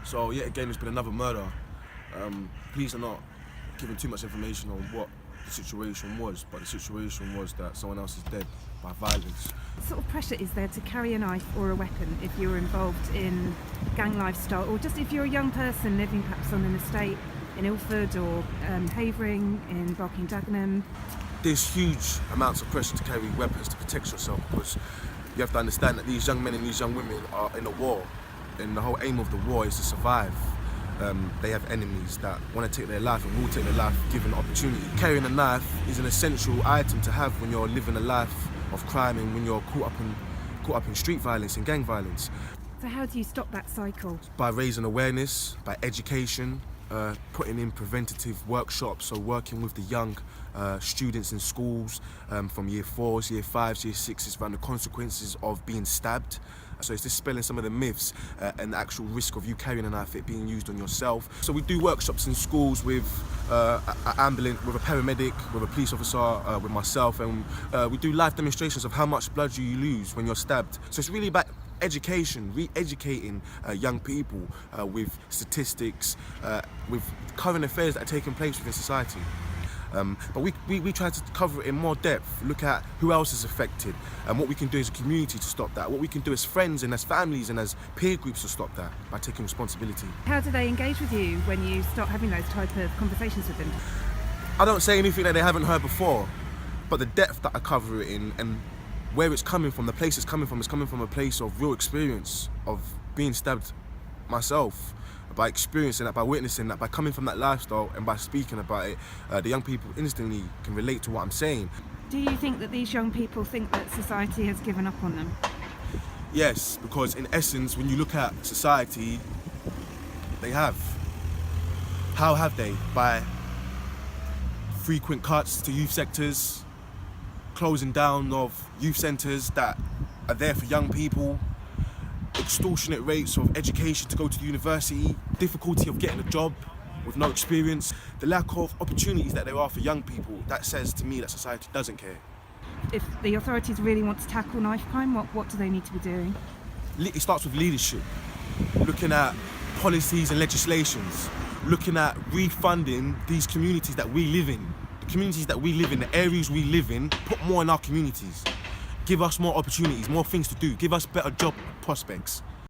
So yet again, it's been another murder. Police are not giving too much information on what the situation was, but the situation was that someone else is dead by violence. What sort of pressure is there to carry a knife or a weapon if you're involved in gang lifestyle, or just if you're a young person living perhaps on an estate in Ilford or Havering, in Barking and Dagenham? There's huge amounts of pressure to carry weapons to protect yourself, because you have to understand that these young men and these young women are in a war, and the whole aim of the war is to survive. They have enemies that want to take their life and will take their life given opportunity. Carrying a knife is an essential item to have when you're living a life of crime and when you're caught up in street violence and gang violence. So how do you stop that cycle? By raising awareness, by education, putting in preventative workshops, so working with the young students in schools from year 4s, year 5s, year 6s around the consequences of being stabbed. So it's dispelling some of the myths and the actual risk of you carrying a knife, it being used on yourself. So we do workshops in schools with an ambulance, with a paramedic, with a police officer, with myself, and we do live demonstrations of how much blood you lose when you're stabbed. So it's really about education, re-educating young people with statistics, with current affairs that are taking place within society. But we try to cover it in more depth, look at who else is affected and what we can do as a community to stop that, what we can do as friends and as families and as peer groups to stop that by taking responsibility. How do they engage with you when you start having those type of conversations with them? I don't say anything that they haven't heard before, but the depth that I cover it in and where it's coming from, the place it's coming from, is coming from a place of real experience, of being stabbed myself, by experiencing that, by witnessing that, by coming from that lifestyle and by speaking about it. The young people instantly can relate to what I'm saying. Do you think that these young people think that society has given up on them? Yes, because in essence, when you look at society, they have. How have they? By frequent cuts to youth sectors, closing down of youth centres that are there for young people, extortionate rates of education to go to the university, difficulty of getting a job with no experience, the lack of opportunities that there are for young people. That says to me that society doesn't care. If the authorities really want to tackle knife crime, what do they need to be doing? It starts with leadership, looking at policies and legislations, looking at refunding these communities that we live in. The communities that we live in, the areas we live in, put more in our communities. Give us more opportunities, more things to do, give us better job prospects.